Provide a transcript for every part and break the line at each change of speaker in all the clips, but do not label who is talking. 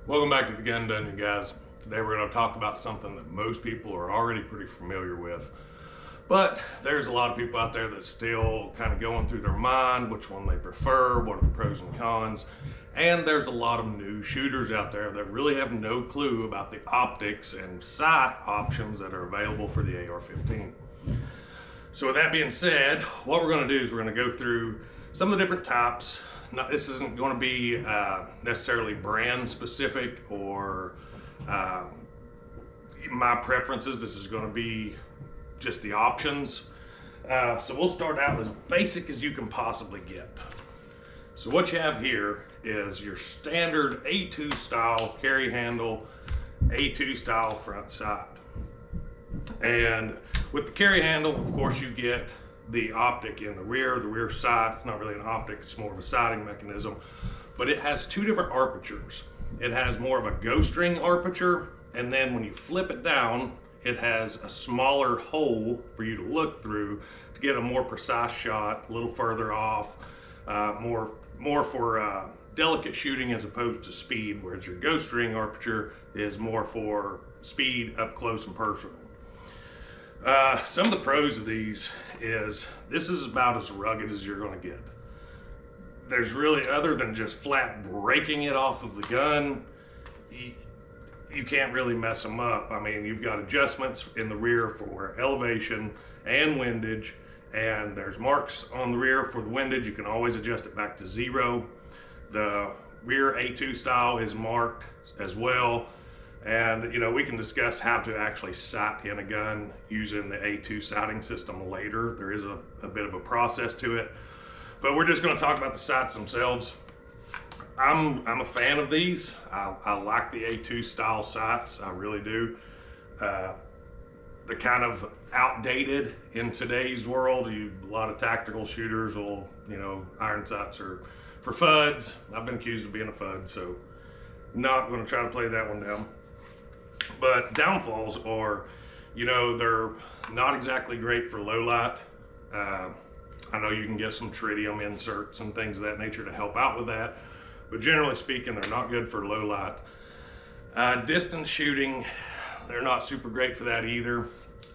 Welcome back to the Gun Dungeon, guys. Today we're going to talk about something that most people are already pretty familiar with. But there's a lot of people out there that's still kind of going through their mind which one they prefer, what are the pros and cons. And there's a lot of new shooters out there that really have no clue about the optics and sight options that are available for the AR-15. So with that being said, what we're going to do is we're going to go through some of the different types. Now, this isn't going to be necessarily brand specific or my preferences. This is going to be just the options. So we'll start out as basic as you can possibly get. So what you have here is your standard A2 style carry handle, A2 style front sight. And with the carry handle, of course, you get the optic in the rear sight. It's not really an optic, it's more of a sighting mechanism, but it has two different apertures. It has more of a ghost ring aperture, and then when you flip it down, it has a smaller hole for you to look through to get a more precise shot, a little further off, more for delicate shooting as opposed to speed, whereas your ghost ring aperture is more for speed up close and personal. Some of the pros of these is this is about as rugged as you're going to get. There's really, other than just flat breaking it off of the gun, you can't really mess them up. I mean, you've got adjustments in the rear for elevation and windage, and there's marks on the rear for the windage. You can always adjust it back to 0. The rear A2 style is marked as well. And you know, we can discuss how to actually sight in a gun using the A2 sighting system later. There is a bit of a process to it, but we're just going to talk about the sights themselves. I'm a fan of these. I like the A2 style sights, I really do. They're kind of outdated in today's world. A lot of tactical shooters will, iron sights are for FUDs. I've been accused of being a FUD, so not going to try to play that one down. But downfalls are, they're not exactly great for low light. I know you can get some tritium inserts and things of that nature to help out with that, but generally speaking, they're not good for low light. Distance shooting, they're not super great for that either,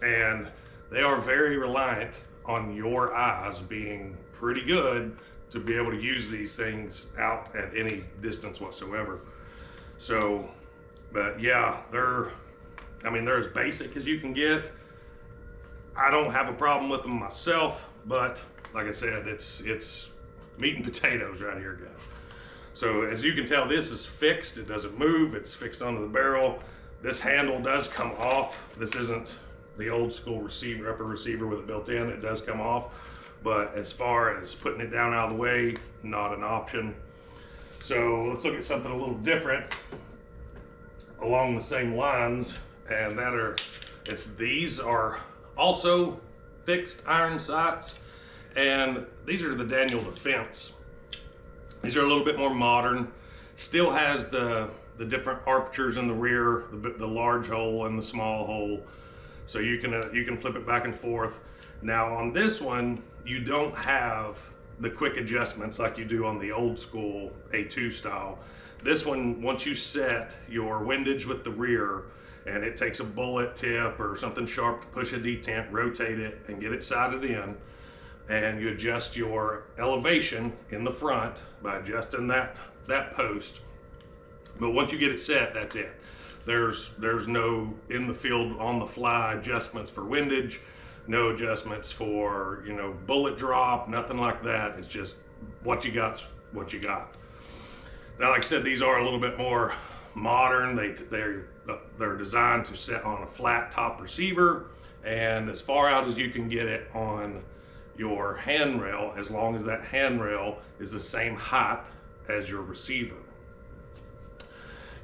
and they are very reliant on your eyes being pretty good to be able to use these things out at any distance whatsoever. So, but yeah, they're as basic as you can get. I don't have a problem with them myself, but like I said, it's meat and potatoes right here, guys. So as you can tell, this is fixed. It doesn't move. It's fixed onto the barrel. This handle does come off. This isn't the old school receiver, upper receiver with it built in. It does come off, but as far as putting it down out of the way, not an option. So let's look at something a little different along the same lines, and these are also fixed iron sights, and these are the Daniel Defense. These are a little bit more modern, still has the different apertures in the rear, the large hole and the small hole, so you can flip it back and forth. Now on this one, you don't have the quick adjustments like you do on the old school A2 style. This one, once you set your windage with the rear, and it takes a bullet tip or something sharp to push a detent, rotate it and get it sighted in, and you adjust your elevation in the front by adjusting that post. But once you get it set, that's it. There's no in the field on the fly adjustments for windage, no adjustments for bullet drop, nothing like that. It's just what you got's what you got. Now, like I said, these are a little bit more modern. They're designed to set on a flat top receiver, and as far out as you can get it on your handrail, as long as that handrail is the same height as your receiver.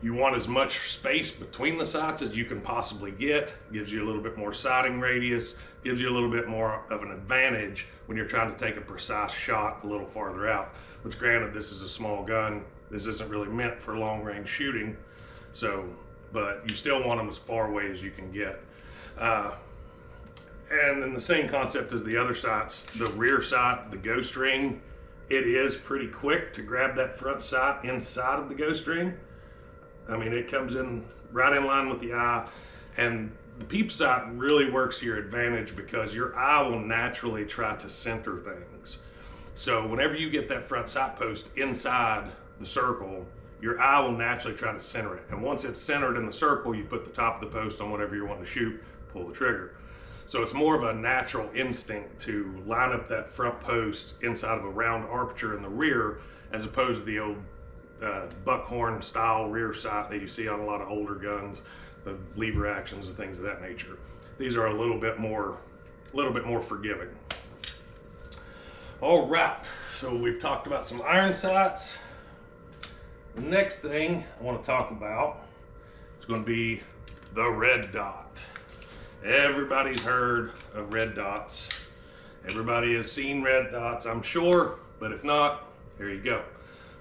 You want as much space between the sights as you can possibly get. Gives you a little bit more sighting radius, gives you a little bit more of an advantage when you're trying to take a precise shot a little farther out, which granted, this is a small gun. This isn't really meant for long range shooting. So, but you still want them as far away as you can get. And in the same concept as the other sights, the rear sight, the ghost ring, it is pretty quick to grab that front sight inside of the ghost ring. I mean, it comes in right in line with the eye, and the peep sight really works to your advantage because your eye will naturally try to center things. So whenever you get that front sight post inside the circle, your eye will naturally try to center it. And once it's centered in the circle, you put the top of the post on whatever you're wanting to shoot, pull the trigger. So it's more of a natural instinct to line up that front post inside of a round aperture in the rear, as opposed to the old buckhorn style rear sight that you see on a lot of older guns, the lever actions and things of that nature. These are a little bit more forgiving. All right, so we've talked about some iron sights. The next thing I want to talk about is going to be the red dot. Everybody's heard of red dots. Everybody has seen red dots, I'm sure, but if not, here you go.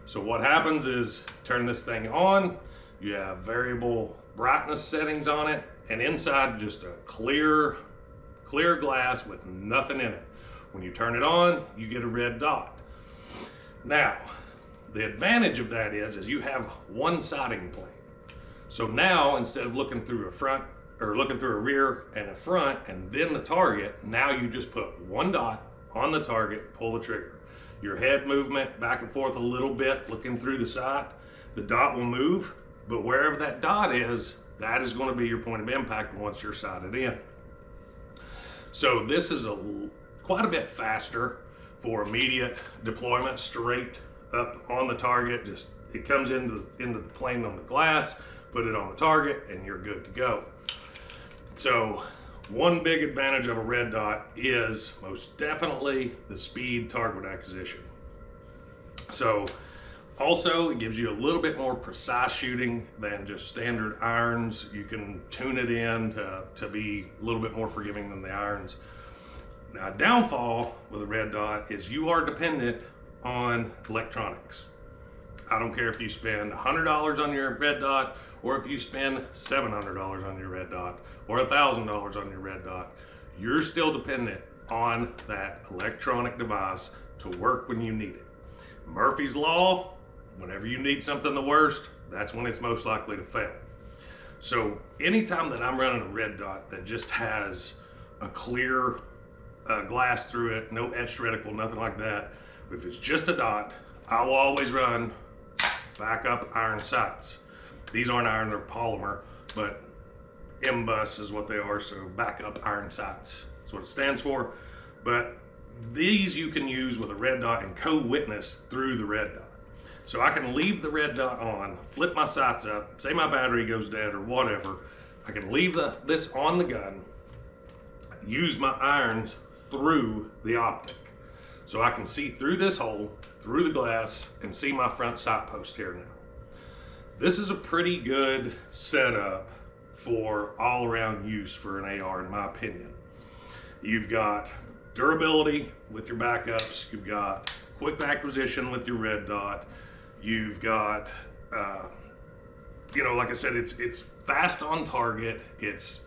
So what happens is, turn this thing on, you have variable brightness settings on it, and inside just a clear glass with nothing in it. When you turn it on, you get a red dot. Now, the advantage of that is you have one sighting plane. So now, instead of looking through a front, or looking through a rear and a front, and then the target, now you just put one dot on the target, pull the trigger. Your head movement back and forth a little bit, looking through the sight, the dot will move, but wherever that dot is, that is going to be your point of impact once you're sighted in. So this is quite a bit faster for immediate deployment, straight up on the target. Just it comes into the plane on the glass, put it on the target, and you're good to go. So one big advantage of a red dot is most definitely the speed target acquisition. So also, it gives you a little bit more precise shooting than just standard irons. You can tune it in to be a little bit more forgiving than the irons. Now, downfall with a red dot is you are dependent on electronics. I don't care if you spend $100 on your red dot, or if you spend $700 on your red dot, or $1,000 on your red dot, you're still dependent on that electronic device to work when you need it. Murphy's Law, whenever you need something the worst, that's when it's most likely to fail. So anytime that I'm running a red dot that just has a clear glass through it, no etched reticle, nothing like that, if it's just a dot, I will always run backup iron sights. These aren't iron, they're polymer, but MBUS is what they are, so backup iron sights. That's what it stands for. But these you can use with a red dot and co-witness through the red dot. So I can leave the red dot on, flip my sights up, say my battery goes dead or whatever. I can leave this on the gun, use my irons through the optic. So I can see through this hole, through the glass, and see my front sight post here now. This is a pretty good setup for all-around use for an AR, in my opinion. You've got durability with your backups, you've got quick acquisition with your red dot, you've got, like I said, it's fast on target, it's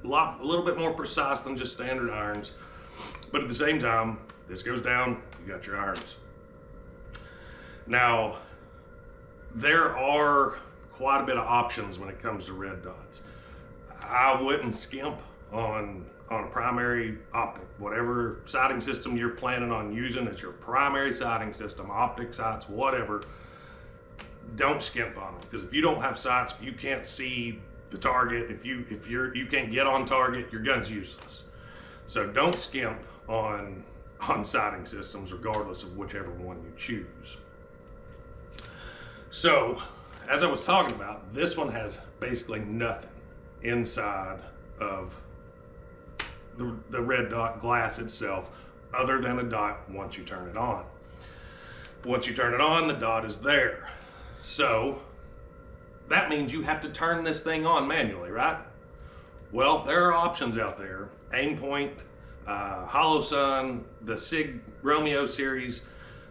a little bit more precise than just standard irons, but at the same time, this goes down, you got your irons. Now, there are quite a bit of options when it comes to red dots. I wouldn't skimp on a primary optic. Whatever sighting system you're planning on using as your primary sighting system, optic sights, whatever, don't skimp on them. Because if you don't have sights, if you can't see the target, if you can't get on target, your gun's useless. So don't skimp on sighting systems, regardless of whichever one you choose. So, as I was talking about, this one has basically nothing inside of the red dot glass itself, other than a dot once you turn it on. Once you turn it on, the dot is there. So, that means you have to turn this thing on manually, right? Well, there are options out there. Aimpoint, HoloSun, the SIG Romeo series.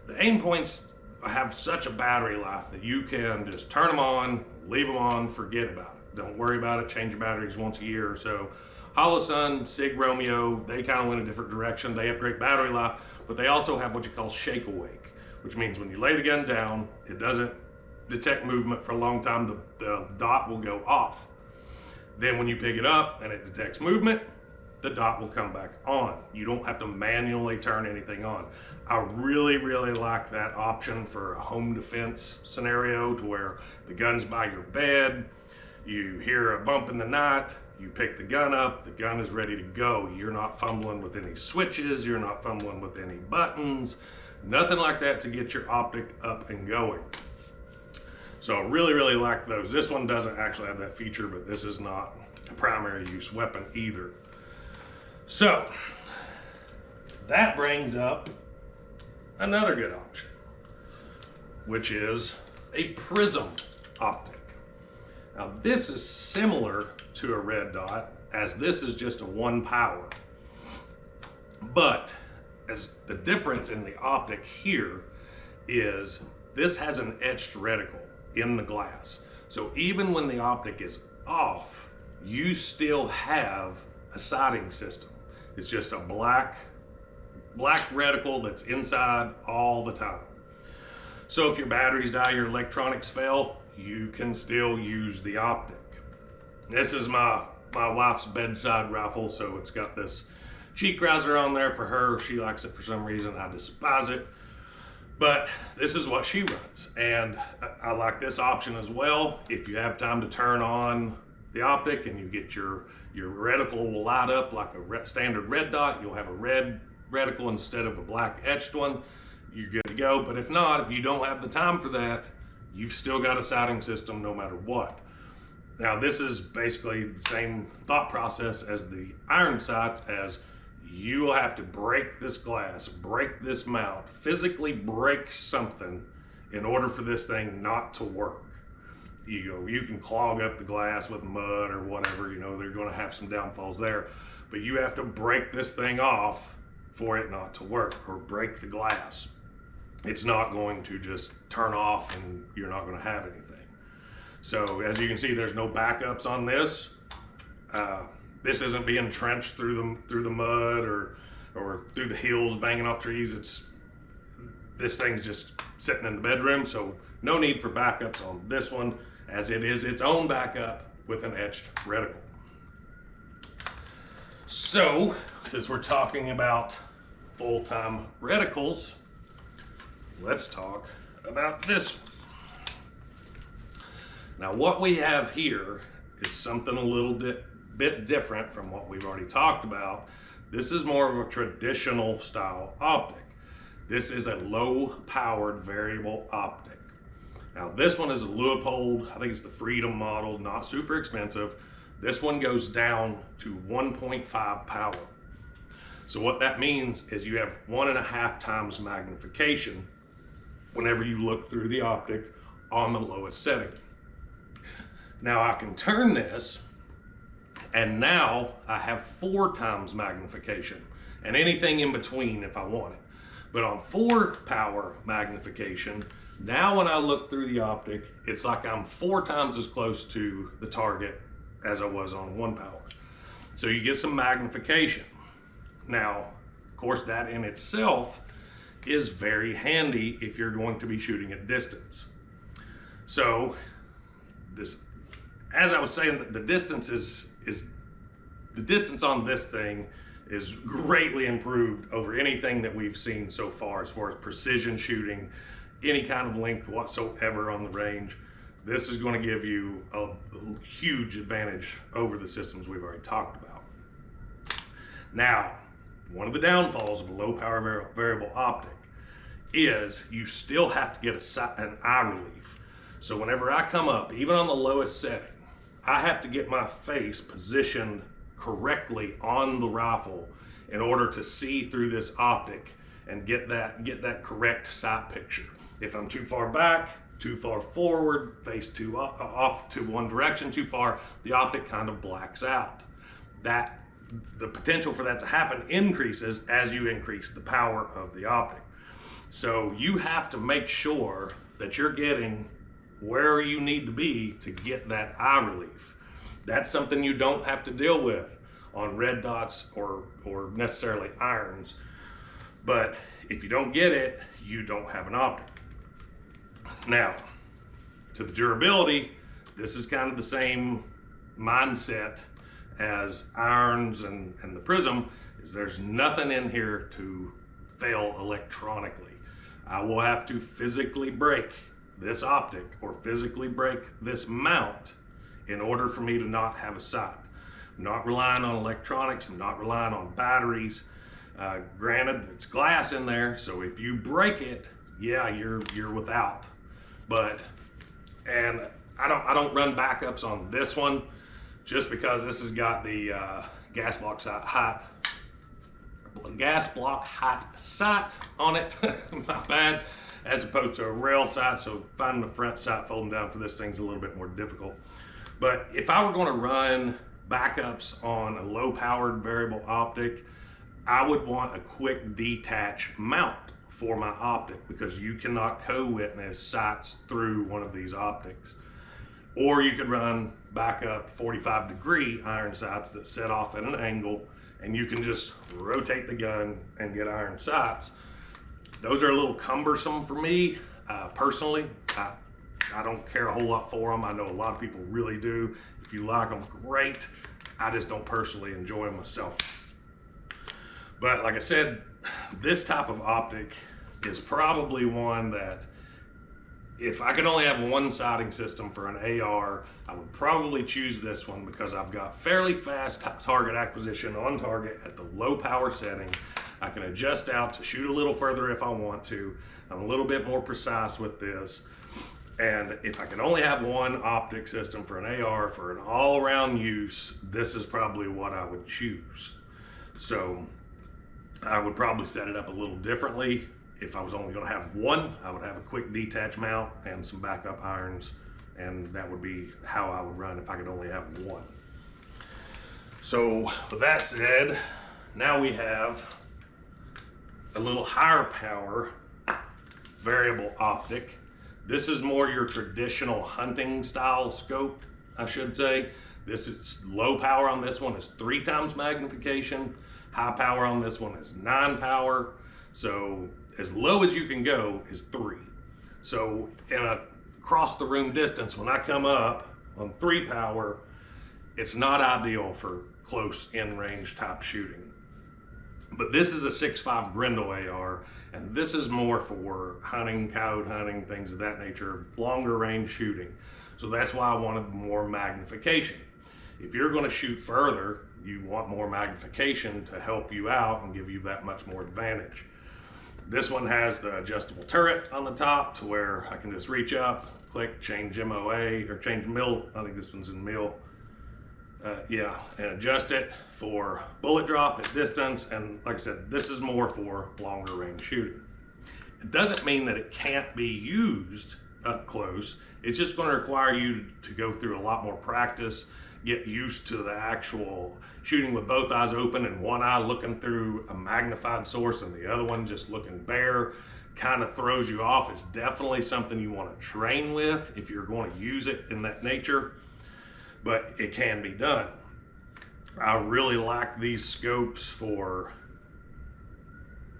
The Aimpoints have such a battery life that you can just turn them on, leave them on, forget about it. Don't worry about it, change your batteries once a year or so. HoloSun, SIG Romeo, they kind of went a different direction. They have great battery life, but they also have what you call shake awake, which means when you lay the gun down, it doesn't detect movement for a long time, the dot will go off. Then when you pick it up and it detects movement, the dot will come back on. You don't have to manually turn anything on. I really, really like that option for a home defense scenario, to where the gun's by your bed, you hear a bump in the night, you pick the gun up, the gun is ready to go. You're not fumbling with any switches, you're not fumbling with any buttons, nothing like that to get your optic up and going. So I really, really like those. This one doesn't actually have that feature, but this is not a primary use weapon either. So that brings up another good option, which is a Prism optic. Now this is similar to a red dot, as this is just a 1 power. But as the difference in the optic here is this has an etched reticle in the glass. So even when the optic is off, you still have a sighting system. It's just a black reticle that's inside all the time. So if your batteries die, your electronics fail, you can still use the optic. This is my wife's bedside rifle, so it's got this cheek riser on there for her. She likes it for some reason. I despise it. But this is what she runs, and I like this option as well. If you have time to turn on the optic and you get your reticle will light up like a standard red dot, you'll have a red reticle instead of a black etched one, you're good to go. But if not, if you don't have the time for that, you've still got a sighting system no matter what. Now this is basically the same thought process as the iron sights, as you will have to break this glass, break this mount, physically break something in order for this thing not to work. You can clog up the glass with mud or whatever, they're going to have some downfalls there, but you have to break this thing off for it not to work, or break the glass. It's not going to just turn off and you're not going to have anything. So as you can see, there's no backups on this. This isn't being trenched through the mud or through the hills banging off trees. This thing's just sitting in the bedroom, so no need for backups on this one, as it is its own backup with an etched reticle. So since we're talking about full-time reticles, let's talk about this one. Now what we have here is something a little bit different from what we've already talked about. This is more of a traditional style optic. This is a low-powered variable optic. Now this one is a Leupold, I think it's the Freedom model, not super expensive. This one goes down to 1.5 power. So what that means is you have 1.5 times magnification whenever you look through the optic on the lowest setting. Now I can turn this, and now I have 4 times magnification, and anything in between if I want it. But on 4 power magnification, now when I look through the optic, it's like I'm 4 times as close to the target as I was on 1 power. So you get some magnification. Now, of course, that in itself is very handy if you're going to be shooting at distance. So this, as I was saying, the distance the distance on this thing is greatly improved over anything that we've seen so far as precision shooting, any kind of length whatsoever on the range. This is going to give you a huge advantage over the systems we've already talked about. Now, one of the downfalls of a low power variable optic is you still have to get an eye relief. So whenever I come up, even on the lowest setting, I have to get my face positioned correctly on the rifle in order to see through this optic and get that correct sight picture. If I'm too far back, too far forward, face too off to one direction too far, the optic kind of blacks out. The potential for that to happen increases as you increase the power of the optic. So you have to make sure that you're getting where you need to be to get that eye relief. That's something you don't have to deal with on red dots or necessarily irons. But if you don't get it, you don't have an optic. Now, to the durability, this is kind of the same mindset as irons and the Prism, is there's nothing in here to fail electronically. I will have to physically break this optic or physically break this mount in order for me to not have a sight. I'm not relying on electronics, I'm not relying on batteries. Granted, it's glass in there, so if you break it, yeah, you're without. And I don't run backups on this one just because this has got the gas block height sight on it. My bad. As opposed to a rail sight, so finding the front sight folding down for this thing's a little bit more difficult. But if I were going to run backups on a low-powered variable optic, I would want a quick detach mount for my optic, because you cannot co-witness sights through one of these optics. Or you could run backup 45-degree iron sights that set off at an angle, and you can just rotate the gun and get iron sights. Those are a little cumbersome for me personally. I don't care a whole lot for them. I know a lot of people really do. If you like them, great. I just don't personally enjoy them myself. But like I said, this type of optic is probably one that, if I could only have one sighting system for an AR, I would probably choose this one, because I've got fairly fast target acquisition on target at the low power setting. I can adjust out to shoot a little further if I want to. I'm a little bit more precise with this. And if I could only have one optic system for an AR for an all-around use, this is probably what I would choose. So I would probably set it up a little differently. If I was only going to have one, I would have a quick detach mount and some backup irons, and that would be how I would run if I could only have one. So with that said, now we have a little higher power variable optic. This is more your traditional hunting style scope, I should say. This is low power on this one is 3 times magnification. High power on this one is 9 power. So as low as you can go is 3. So in a across the room distance, when I come up on 3 power, it's not ideal for close in range type shooting. But this is a 6.5 Grendel AR, and this is more for hunting, coyote hunting, things of that nature, longer range shooting. So that's why I wanted more magnification. If you're going to shoot further, you want more magnification to help you out and give you that much more advantage. This one has the adjustable turret on the top to where I can just reach up, click, change MOA, or change mil. I think this one's in mil. And adjust it for bullet drop at distance. And like I said, this is more for longer range shooting. It doesn't mean that it can't be used up close. It's just going to require you to go through a lot more practice, get used to the actual shooting with both eyes open and one eye looking through a magnified source and the other one just looking bare. Kind of throws you off. It's definitely something you want to train with if you're going to use it in that nature, but it can be done. I really like these scopes for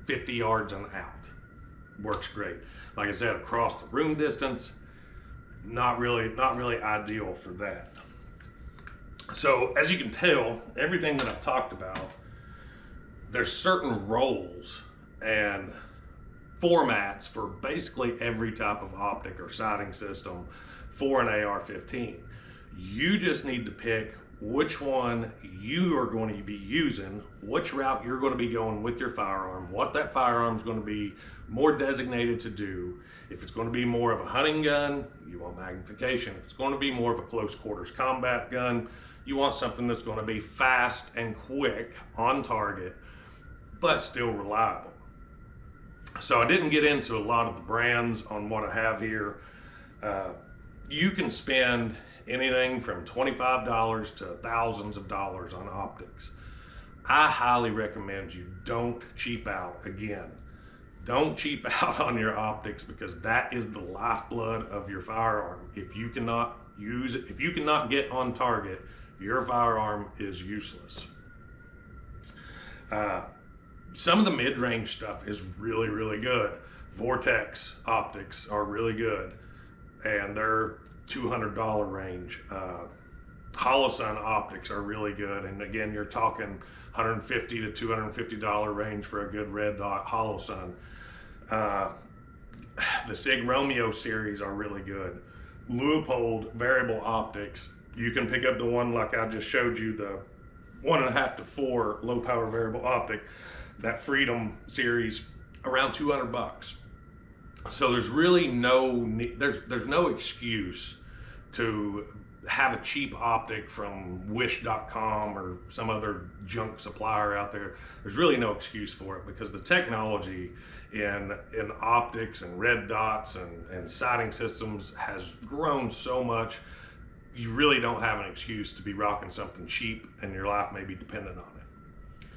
50 yards and out. Works great. Like I said, across the room distance, not really ideal for that. So as you can tell, everything that I've talked about, there's certain roles and formats for basically every type of optic or sighting system for an AR-15. You just need to pick which one you are going to be using, which route you're going to be going with your firearm, what that firearm is going to be more designated to do. If it's going to be more of a hunting gun, you want magnification. If it's going to be more of a close quarters combat gun, you want something that's going to be fast and quick on target, but still reliable. So I didn't get into a lot of the brands on what I have here. You can spend anything from $25 to thousands of dollars on optics. I highly recommend you don't cheap out. Again, don't cheap out on your optics, because that is the lifeblood of your firearm. If you cannot use it, if you cannot get on target, your firearm is useless. Some of the mid-range stuff is really, really good. Vortex optics are really good. and they're $200 range. Holosun optics are really good, and again, you're talking $150 to $250 range for a good red dot Holosun. The Sig Romeo series are really good. Leupold variable optics, you can pick up the one like I just showed you, the 1.5 to 4 low power variable optic, that Freedom series, around 200 bucks. So there's really there's no excuse to have a cheap optic from wish.com or some other junk supplier out there. There's really no excuse for it, because the technology in optics and red dots and sighting systems has grown so much. You really don't have an excuse to be rocking something cheap, and your life may be dependent on it.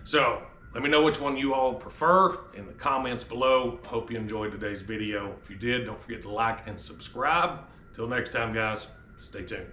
So let me know which one you all prefer in the comments below. Hope you enjoyed today's video. If you did, don't forget to like and subscribe. Till next time, guys, stay tuned.